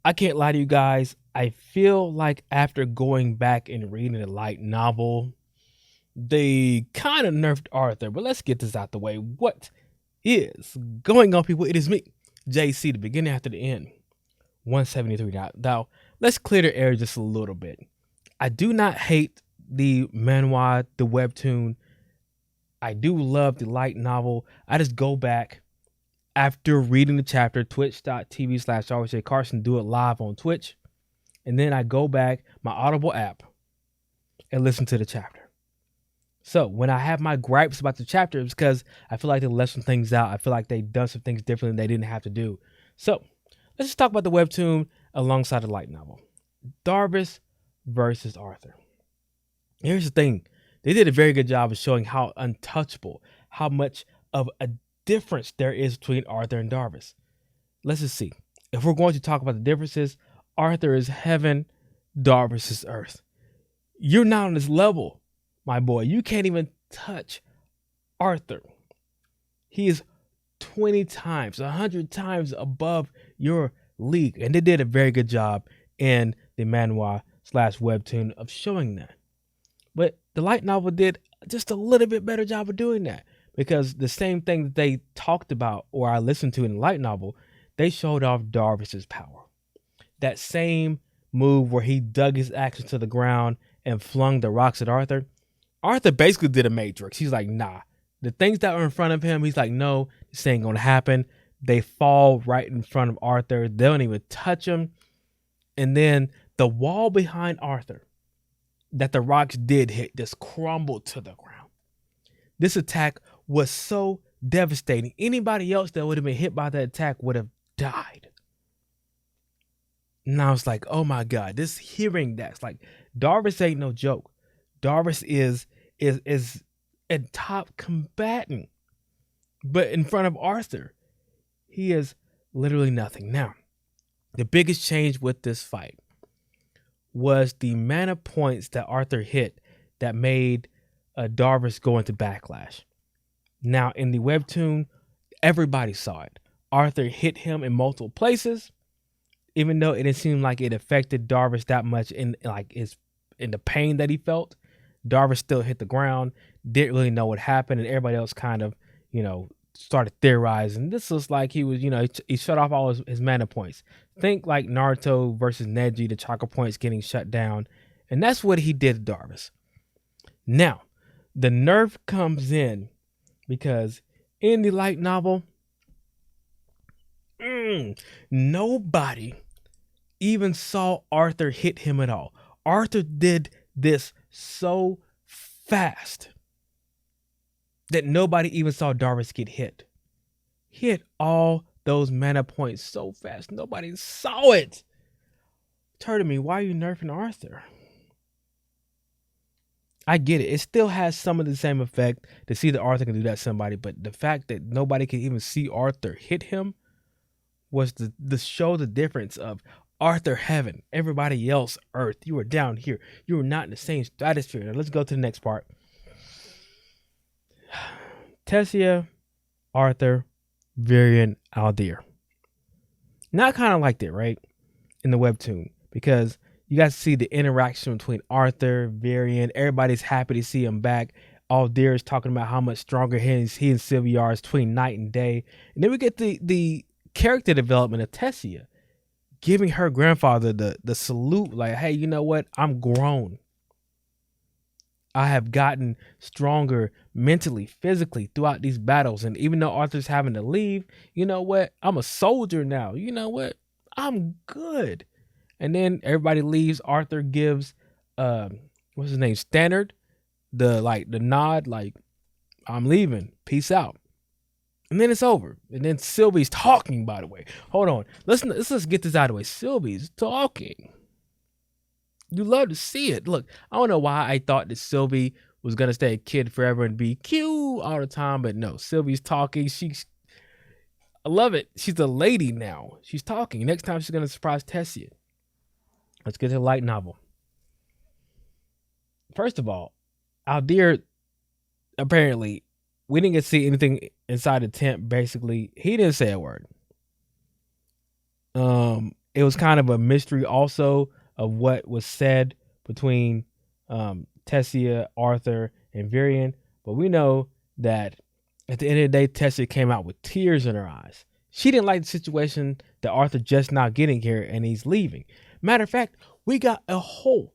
I can't lie to you guys. I feel like after going back and reading the light novel, they kind of nerfed Arthur. But let's get this out the way. What is going on, people? It is me, JC, the beginning after the end. 173 now. Let's clear the air just a little bit. I do not hate the manhwa, the webtoon. I do love the light novel. I just go back after reading the chapter, twitch.tv/RJ Carson, do it live on Twitch. And then I go back, my Audible app, and listen to the chapter. So when I have my gripes about the chapter, it's because I feel like they left some things out. I feel like they've done some things differently they didn't have to do. So let's just talk about the webtoon alongside the light novel. Darvis versus Arthur. Here's the thing. They did a very good job of showing how untouchable, how much of a difference there is between Arthur and Darvis. Let's just see. If we're going to talk about the differences, Arthur is heaven, Darvis is earth. You're not on this level, my boy. You can't even touch Arthur. He is 20 times, 100 times above your league. And they did a very good job in the manhwa/webtoon of showing that. But the light novel did just a little bit better job of doing that, because the same thing that they talked about, or I listened to in the light novel, they showed off Darvis's power. That same move where he dug his axe into the ground and flung the rocks at Arthur. Arthur basically did a Matrix. He's like, nah. The things that were in front of him, he's like, no, this ain't gonna happen. They fall right in front of Arthur. They don't even touch him. And then the wall behind Arthur that the rocks did hit just crumbled to the ground. This attack was so devastating. Anybody else that would have been hit by that attack would have died. And I was like, oh my God, this hearing that's like, Darvis ain't no joke. Darvis is a top combatant. But in front of Arthur, he is literally nothing. Now, the biggest change with this fight was the mana points that Arthur hit that made Darvis go into backlash. Now, in the webtoon, everybody saw it. Arthur hit him in multiple places, even though it didn't seem like it affected Darvis that much in the pain that he felt. Darvis still hit the ground, didn't really know what happened, and everybody else kind of, started theorizing. This was like he was, he shut off all his mana points. Think like Naruto versus Neji, the chakra points getting shut down. And that's what he did to Darvis. Now, the nerf comes in because in the light novel, nobody even saw Arthur hit him at all. Arthur did this so fast that nobody even saw Darvis get hit. He hit all those mana points so fast, nobody saw it. Turn to me, why are you nerfing Arthur? I get it. It still has some of the same effect to see that Arthur can do that to somebody, but the fact that nobody can even see Arthur hit him was to show the difference of Arthur heaven, everybody else earth. You were down here. You were not in the same stratosphere. Now let's go to the next part. Tessia, Arthur, Varian, Aldir. Now I kind of liked it, right? In the webtoon, because you guys see the interaction between Arthur, Varian. Everybody's happy to see him back. Aldir is talking about how much stronger he and Sylvia are between night and day. And then we get the character development of Tessia, giving her grandfather the salute, like, hey, you know what? I'm grown. I have gotten stronger mentally, physically throughout these battles. And even though Arthur's having to leave, you know what? I'm a soldier now. You know what? I'm good. And then everybody leaves. Arthur gives, what's his name? Standard, the nod, like, I'm leaving. Peace out. And then it's over. And then Sylvie's talking, by the way. Hold on. Let's get this out of the way. Sylvie's talking. You love to see it. Look, I don't know why I thought that Sylvie was going to stay a kid forever and be cute all the time. But no, Sylvie's talking. I love it. She's a lady now. She's talking. Next time she's going to surprise Tessia. Let's get to the light novel. First of all, Aldir, apparently, we didn't get to see anything inside the tent, basically. He didn't say a word. it was kind of a mystery also of what was said between Tessia, Arthur, and Varian. But we know that at the end of the day, Tessia came out with tears in her eyes. She didn't like the situation that Arthur just not getting here and he's leaving. Matter of fact, we got a whole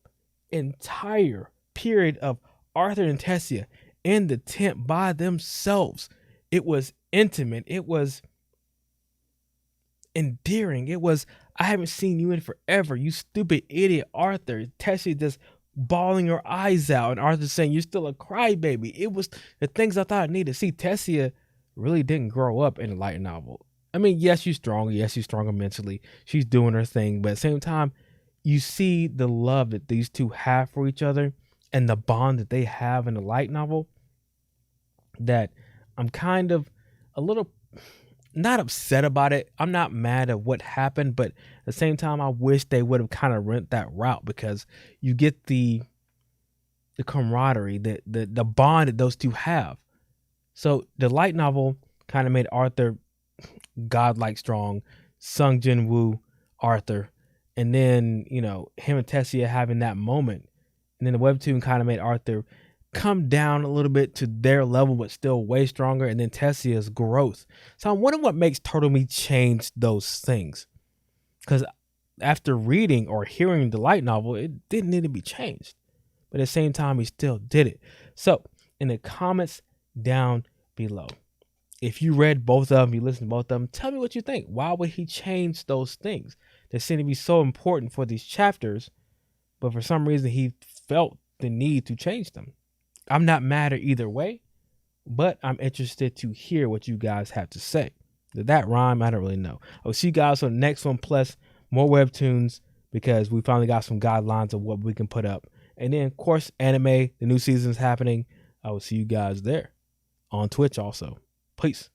entire period of Arthur and Tessia in the tent by themselves. It was intimate. It was endearing. It was, I haven't seen you in forever, you stupid idiot, Arthur. Tessia just bawling her eyes out, and Arthur saying, you're still a crybaby. It was the things I thought I needed. See, Tessia really didn't grow up in a light novel. I mean, yes, she's strong. Yes, she's stronger mentally. She's doing her thing. But at the same time, you see the love that these two have for each other and the bond that they have in the light novel, that I'm kind of a little not upset about it. I'm not mad at what happened, but at the same time, I wish they would have kind of went that route, because you get the camaraderie, the bond that those two have. So the light novel kind of made Arthur godlike strong, Sung Jin Woo Arthur, and then him and Tessia having that moment, and then the webtoon kind of made Arthur come down a little bit to their level, but still way stronger, and then Tessia's growth. So I'm wondering what makes Turtle Me change those things, because after reading or hearing the light novel, it didn't need to be changed, but at the same time, he still did it. So in the comments down below, if you read both of them, you listened to both of them, tell me what you think. Why would he change those things that seem to be so important for these chapters, but for some reason he felt the need to change them? I'm not mad at either way, but I'm interested to hear what you guys have to say. Did that rhyme? I don't really know. I'll see you guys on the next one, plus more webtoons, because we finally got some guidelines of what we can put up. And then, of course, anime, the new season's happening. I will see you guys there on Twitch also. Peace.